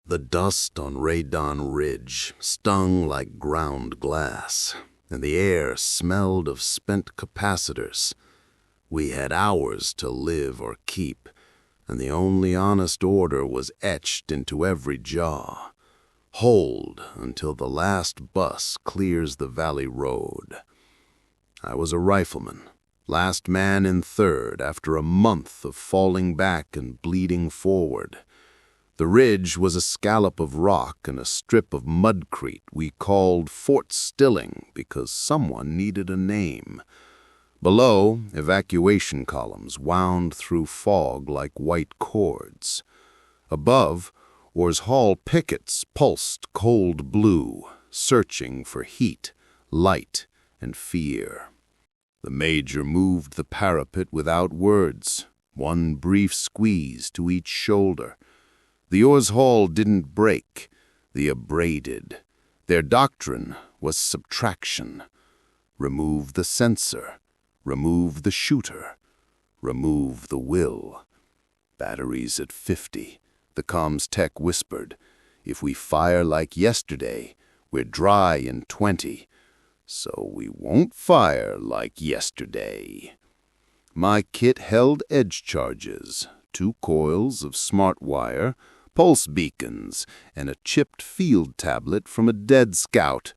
The dust on Radan Ridge stung like ground glass, and the air smelled of spent capacitors. We had hours to live or keep, and the only honest order was etched into every jaw. Hold until the last bus clears the valley road. I was a rifleman, last man in third after a month of falling back and bleeding forward. The ridge was a scallop of rock and a strip of mudcrete we called Fort Stilling because someone needed a name. Below, evacuation columns wound through fog like white cords. Above, Orr's Hall pickets pulsed cold blue, searching for heat, light, and fear. The major moved the parapet without words, one brief squeeze to each shoulder. The Orr's Hall didn't break, the abraded. Their doctrine was subtraction. Remove the sensor, remove the shooter, remove the will. Batteries at 50, the comms tech whispered. If we fire like yesterday, we're dry in 20. So we won't fire like yesterday. My kit held edge charges, 2 coils of smart wire, pulse beacons, and a chipped field tablet from a dead scout.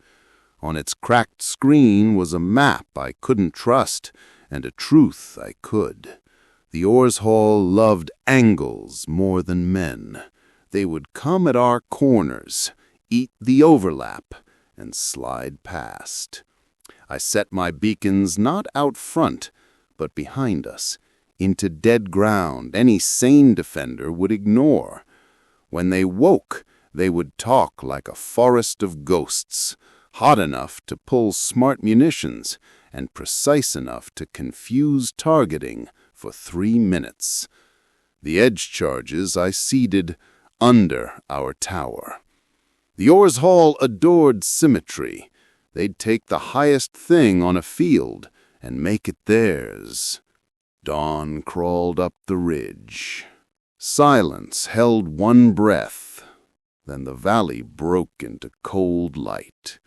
On its cracked screen was a map I couldn't trust, and a truth I could. The Orr's Hall loved angles more than men. They would come at our corners, eat the overlap, and slide past. I set my beacons not out front, but behind us, into dead ground any sane defender would ignore. When they woke, they would talk like a forest of ghosts, hot enough to pull smart munitions and precise enough to confuse targeting for 3 minutes. The edge charges I seeded under our tower. The Orr's Hall adored symmetry. They'd take the highest thing on a field and make it theirs. Dawn crawled up the ridge. Silence held one breath. Then the valley broke into cold light.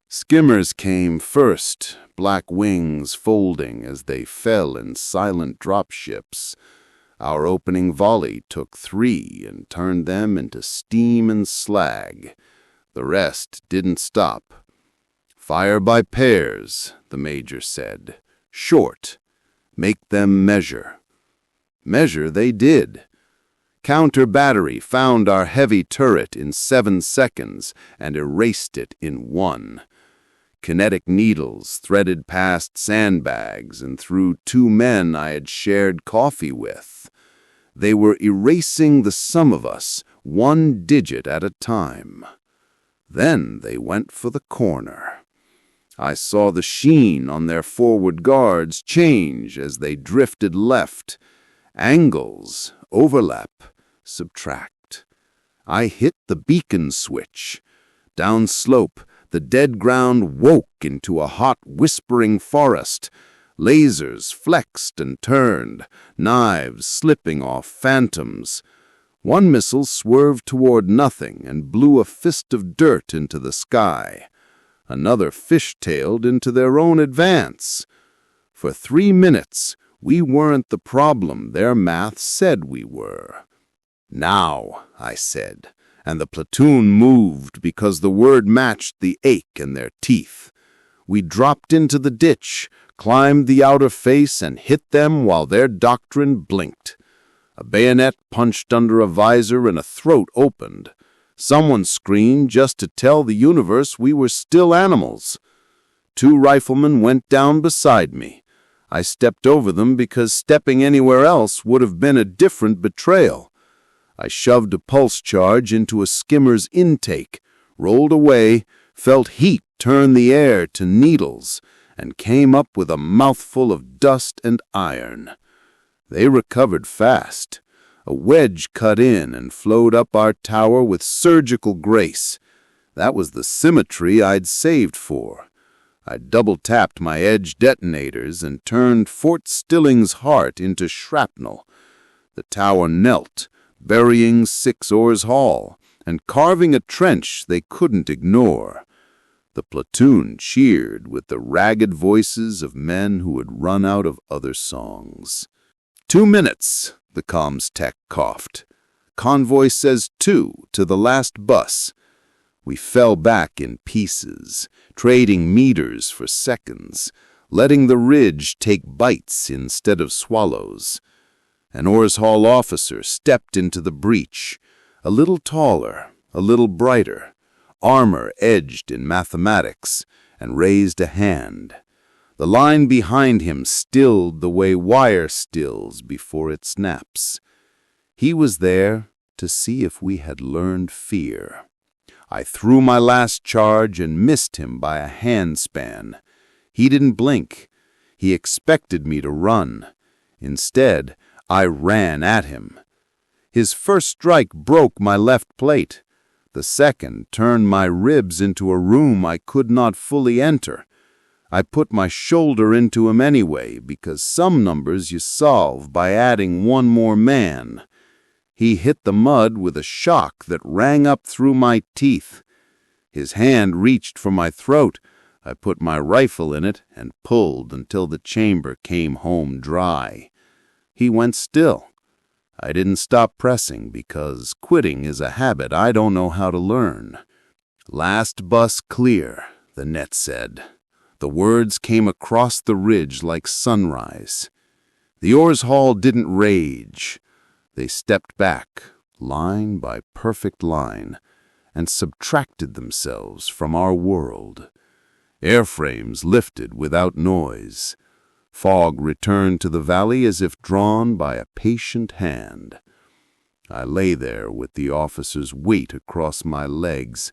Skimmers came first, black wings folding as they fell in silent dropships. Our opening volley took 3 and turned them into steam and slag. The rest didn't stop. Fire by pairs, the major said. Short. Make them measure. Measure they did. Counter battery found our heavy turret in 7 seconds and erased it in 1. Kinetic needles threaded past sandbags and through 2 men I had shared coffee with. They were erasing the sum of us, 1 digit at a time. Then they went for the corner. I saw the sheen on their forward guards change as they drifted left. Angles, overlap, subtract. I hit the beacon switch. Down slope, the dead ground woke into a hot, whispering forest. Lasers flexed and turned, knives slipping off phantoms. One missile swerved toward nothing and blew a fist of dirt into the sky. Another fish-tailed into their own advance. For 3 minutes, we weren't the problem their math said we were. Now, I said, and the platoon moved because the word matched the ache in their teeth. We dropped into the ditch, climbed the outer face, and hit them while their doctrine blinked. A bayonet punched under a visor and a throat opened. Someone screamed just to tell the universe we were still animals. 2 riflemen went down beside me. I stepped over them because stepping anywhere else would have been a different betrayal. I shoved a pulse charge into a skimmer's intake, rolled away, felt heat turn the air to needles, and came up with a mouthful of dust and iron. They recovered fast. A wedge cut in and flowed up our tower with surgical grace. That was the symmetry I'd saved for. I double-tapped my edge detonators and turned Fort Stilling's heart into shrapnel. The tower knelt, burying 6 Orr's Hall, and carving a trench they couldn't ignore. The platoon cheered with the ragged voices of men who had run out of other songs. 2 minutes, the comms tech coughed. Convoy says 2 to the last bus. We fell back in pieces, trading meters for seconds, letting the ridge take bites instead of swallows. An Ores Hall officer stepped into the breach, a little taller, a little brighter, armor edged in mathematics, and raised a hand. The line behind him stilled the way wire stills before it snaps. He was there to see if we had learned fear. I threw my last charge and missed him by a handspan. He didn't blink. He expected me to run. Instead, I ran at him. His first strike broke my left plate. The second turned my ribs into a room I could not fully enter. I put my shoulder into him anyway, because some numbers you solve by adding one more man. He hit the mud with a shock that rang up through my teeth. His hand reached for my throat. I put my rifle in it and pulled until the chamber came home dry. He went still. I didn't stop pressing because quitting is a habit I don't know how to learn. "Last bus clear," the net said. The words came across the ridge like sunrise. The Ores Hall didn't rage. They stepped back, line by perfect line, and subtracted themselves from our world. Airframes lifted without noise. Fog returned to the valley as if drawn by a patient hand. I lay there with the officer's weight across my legs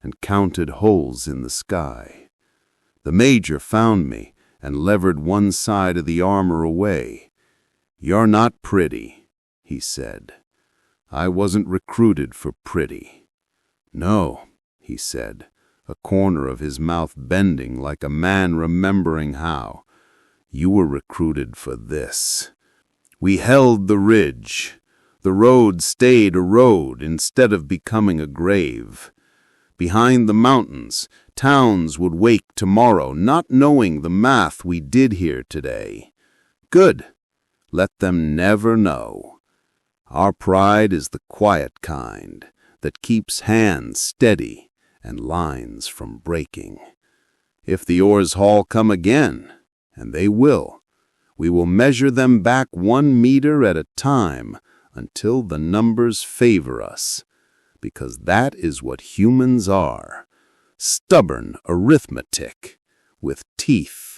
and counted holes in the sky. The major found me and levered one side of the armor away. "You're not pretty," he said. I wasn't recruited for pretty. "No," he said, a corner of his mouth bending like a man remembering how. "You were recruited for this." We held the ridge. The road stayed a road instead of becoming a grave. Behind the mountains, towns would wake tomorrow, not knowing the math we did here today. Good. Let them never know. Our pride is the quiet kind that keeps hands steady and lines from breaking. If the Ores Hall come again, and they will, we will measure them back 1 meter at a time until the numbers favor us, because that is what humans are, stubborn arithmetic with teeth.